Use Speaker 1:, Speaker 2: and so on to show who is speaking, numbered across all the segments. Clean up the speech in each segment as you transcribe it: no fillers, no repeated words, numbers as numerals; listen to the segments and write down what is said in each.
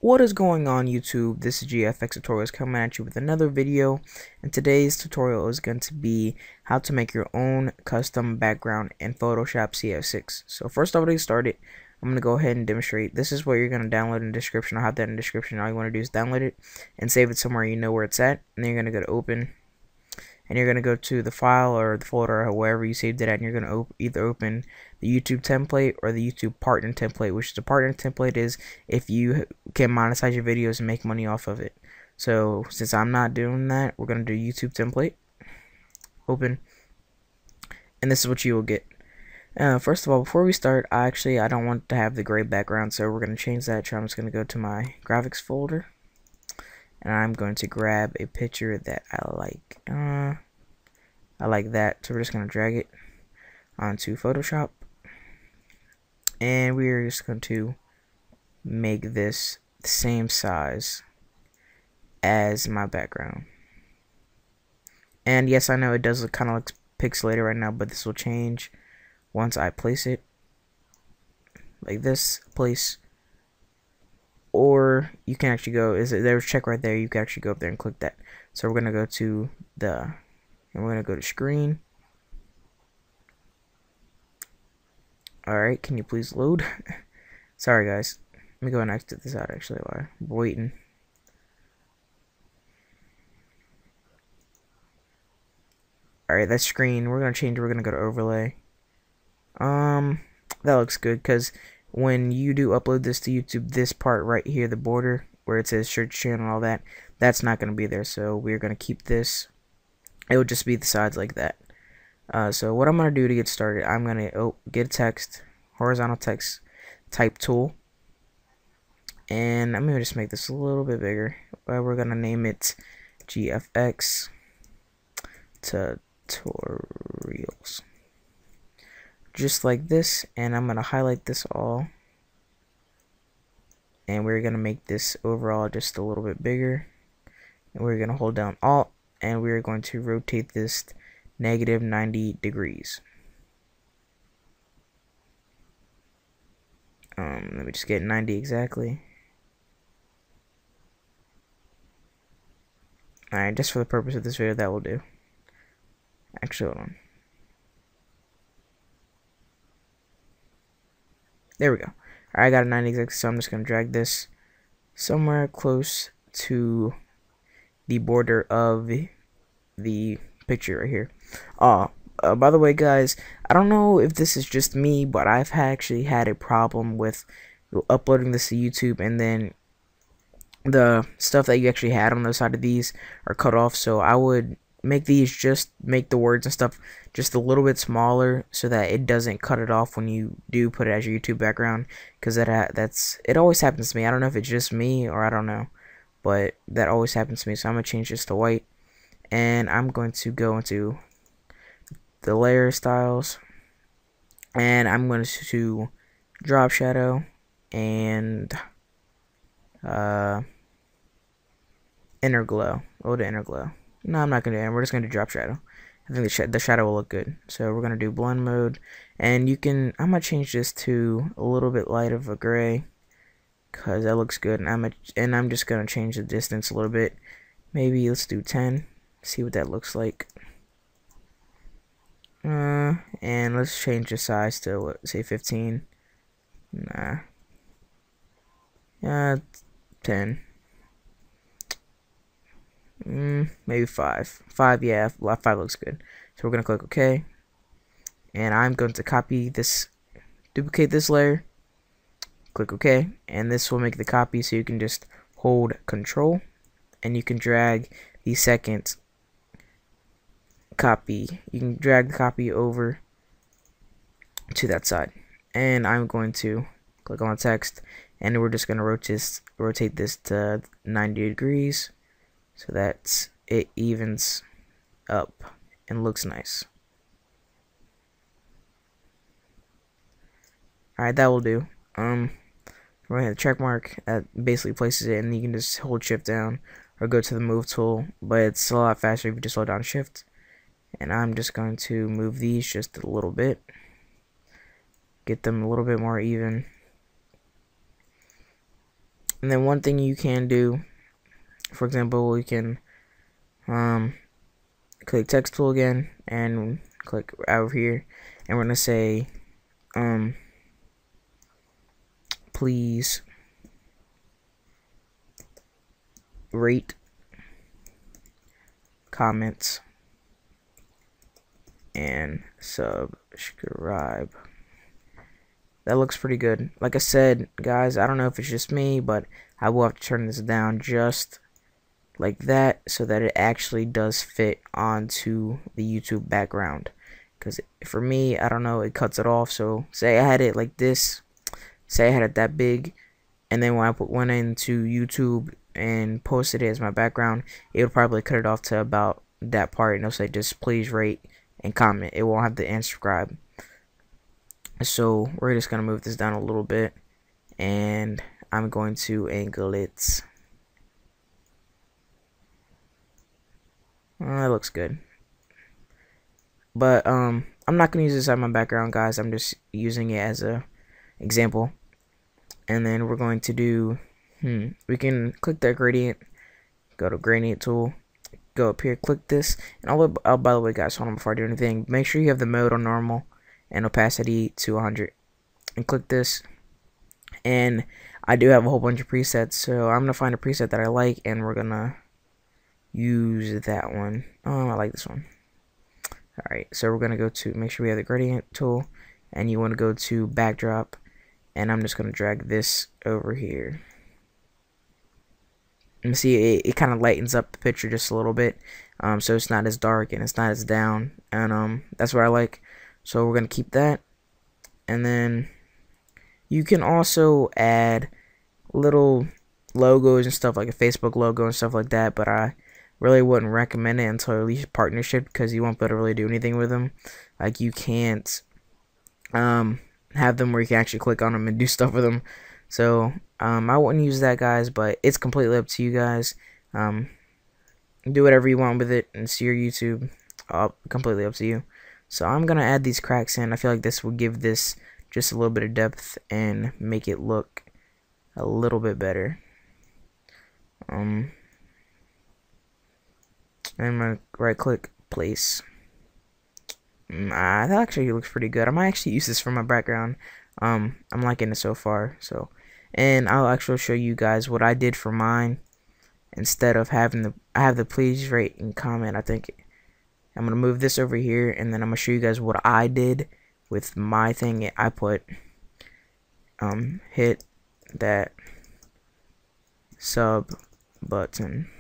Speaker 1: What is going on, YouTube? This is GFX Tutorials coming at you with another video, and today's tutorial is going to be how to make your own custom background in Photoshop CS6. So first off, to get started, I'm going to go ahead and demonstrate. This is what you're going to download in the description. I'll have that in the description. All you want to do is download it and save it somewhere you know where it's at, and then you're going to go to open, and you're going to go to the file or the folder or wherever you saved it at, and you're going to either open the YouTube template or the YouTube partner template, which the partner template is if you can monetize your videos and make money off of it. So since I'm not doing that, we're going to do YouTube template, open, and this is what you will get. First of all, before we start, I don't want to have the gray background, so we're going to change that. So I'm just going to go to my graphics folder, and I'm going to grab a picture that I like. I like that, so we're just going to drag it onto Photoshop, and we're just going to make this the same size as my background. And yes, I know it does look kind of like pixelated right now, but this will change once I place it like this. Place, or you can actually go, there's check right there, you can actually go up there and click that. So we're gonna go to and we're gonna go to screen. Alright, can you please load? Sorry guys, let me go and exit this out actually while we're waiting. Alright, that's screen. We're gonna change it, we're gonna go to overlay. That looks good, because when you do upload this to YouTube, this part right here, the border where it says search channel and all that, that's not going to be there. So we're going to keep this. It will just be the sides like that. So what I'm going to do to get started, I'm going to get a text, horizontal text type tool, and I'm going to just make this a little bit bigger. We're going to name it GFX Tutorials, just like this, and I'm going to highlight this all, and we're going to make this overall just a little bit bigger, and we're going to hold down Alt, and we're going to rotate this negative 90 degrees. Let me just get 90 exactly. Alright, just for the purpose of this video, that will do. Actually, hold on. There we go. Alright, I got a 90 exactly, so I'm just going to drag this somewhere close to the border of the picture right here. By the way, guys, I don't know if this is just me, but I've actually had a problem with uploading this to YouTube, and then the stuff that you actually had on the side of these are cut off. So I would make the words and stuff just a little bit smaller so that it doesn't cut it off when you do put it as your YouTube background, because it always happens to me. I don't know if it's just me or I don't know, but that always happens to me. So I'm gonna change this to white, and I'm going to go into the layer styles, and I'm going to drop shadow and inner glow. Oh, the inner glow. No, I'm not gonna do it. We're just gonna do drop shadow. I think the shadow will look good. So we're gonna do blend mode, and I'm gonna change this to a little bit light of a gray, cause that looks good. And I'm just gonna change the distance a little bit. Maybe let's do 10. See what that looks like. And let's change the size to what, say 15. Nah. 10. Maybe 5. 5, yeah, 5 looks good. So we're gonna click OK, and I'm going to copy this, duplicate this layer, click OK, and this will make the copy. So you can just hold Control, and you can drag the second copy. You can drag the copy over to that side, and I'm going to click on the text, and we're just going to rotate this to 90 degrees. So that it evens up and looks nice. Alright, that will do. We're gonna hit the check mark that basically places it, and you can just hold shift down or go to the move tool, but it's a lot faster if you just hold down shift. And I'm just going to move these just a little bit, get them a little bit more even. And then one thing you can do, for example, we can click text tool again and click over here, and we're gonna say please rate, comments, and subscribe. That looks pretty good. Like I said, guys, I don't know if it's just me, but I will have to turn this down just like that so that it actually does fit onto the YouTube background. Because for me, I don't know, it cuts it off. So say I had it like this, say I had it that big, and then when I went into YouTube and posted it as my background, it would probably cut it off to about that part, and it'll say just please rate and comment. It won't have the and subscribe. So we're just gonna move this down a little bit, and I'm going to angle it. That looks good. But I'm not gonna use this as my background, guys. I'm just using it as a example. And then we're going to do we can click that gradient, go to gradient tool, go up here, click this, and oh, by the way, guys, hold on, before I do anything, make sure you have the mode on normal and opacity to 100, and click this. And I do have a whole bunch of presets, so I'm gonna find a preset that I like, and we're gonna use that one. I like this one. Alright, so we're gonna go to, make sure we have the gradient tool, and you want to go to backdrop, and I'm just gonna drag this over here. And see, it kind of lightens up the picture just a little bit, so it's not as dark and it's not as down, and that's what I like. So we're gonna keep that. And then you can also add little logos and stuff, like a Facebook logo and stuff like that, but I really wouldn't recommend it until you release a partnership, because you won't be able to really do anything with them. Like, you can't have them where you can actually click on them and do stuff with them. So I wouldn't use that, guys, but it's completely up to you guys. Do whatever you want with it, and it's your YouTube, completely up to you. So I'm gonna add these cracks in. I feel like this will give this just a little bit of depth and make it look a little bit better. And I'm gonna right click, place. That actually looks pretty good. I might actually use this for my background. I'm liking it so far. So, and I'll actually show you guys what I did for mine. Instead of having I have the please rate and comment. I think I'm gonna move this over here, and then I'm gonna show you guys what I did with my thing. I put hit that sub button,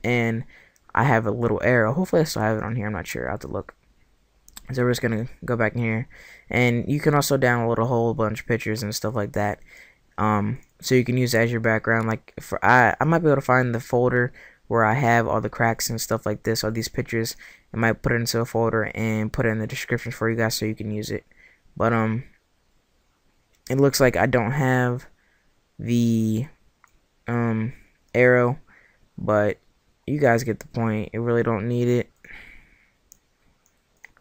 Speaker 1: and I have a little arrow. Hopefully I still have it on here, I'm not sure, I have to look. So we're just gonna go back in here, and you can also download a whole bunch of pictures and stuff like that, so you can use it as your background. Like, for I might be able to find the folder where I have all the cracks and stuff like this, all these pictures. I might put it into a folder and put it in the description for you guys so you can use it. But it looks like I don't have the arrow, but you guys get the point. You really don't need it.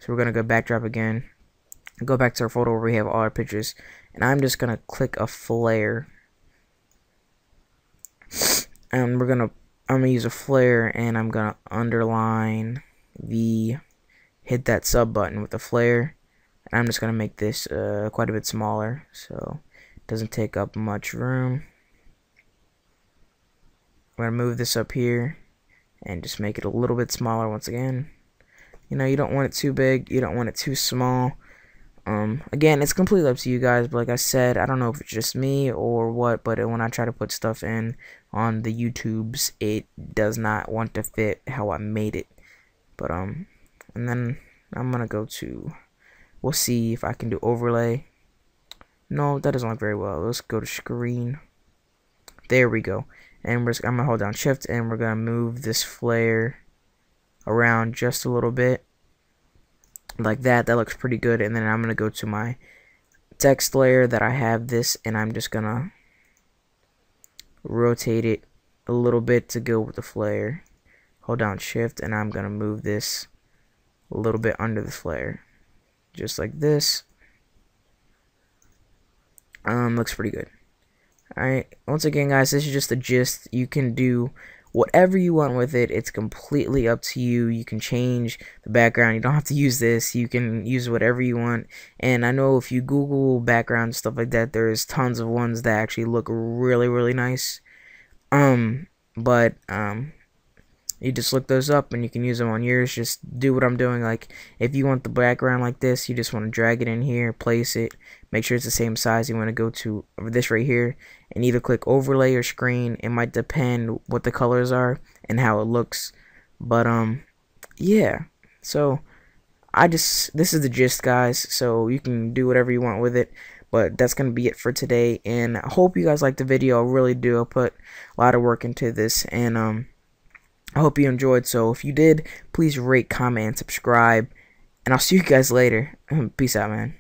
Speaker 1: So we're gonna go backdrop again, go back to our folder where we have all our pictures, and I'm just gonna click a flare, and I'm gonna use a flare, and I'm gonna underline the hit that sub button with the flare, and I'm just gonna make this quite a bit smaller so it doesn't take up much room. I'm gonna move this up here and just make it a little bit smaller once again. You know, you don't want it too big, you don't want it too small. Again, it's completely up to you guys, but like I said, I don't know if it's just me or what, but when I try to put stuff in on the YouTubes, it does not want to fit how I made it. But and then I'm gonna go to, we'll see if I can do overlay. No, that doesn't look very well. Let's go to screen. There we go. And I'm gonna hold down shift, and we're gonna move this flare around just a little bit, like that. That looks pretty good. And then I'm gonna go to my text layer that I have this, and I'm just gonna rotate it a little bit to go with the flare. Hold down shift, and I'm gonna move this a little bit under the flare, just like this. Looks pretty good. Alright, once again guys, this is just the gist. You can do whatever you want with it. It's completely up to you. You can change the background. You don't have to use this. You can use whatever you want. And I know if you Google background and stuff like that, there's tons of ones that actually look really nice. But you just look those up and you can use them on yours. Just do what I'm doing. Like if you want the background like this, you just want to drag it in here, place it, make sure it's the same size. You want to go to this right here and either click overlay or screen. It might depend what the colors are and how it looks, but yeah. So this is the gist guys, so you can do whatever you want with it. But that's going to be it for today, and I hope you guys liked the video. I really do. I put a lot of work into this, and I hope you enjoyed. So if you did, please rate, comment, and subscribe. And I'll see you guys later. Peace out, man.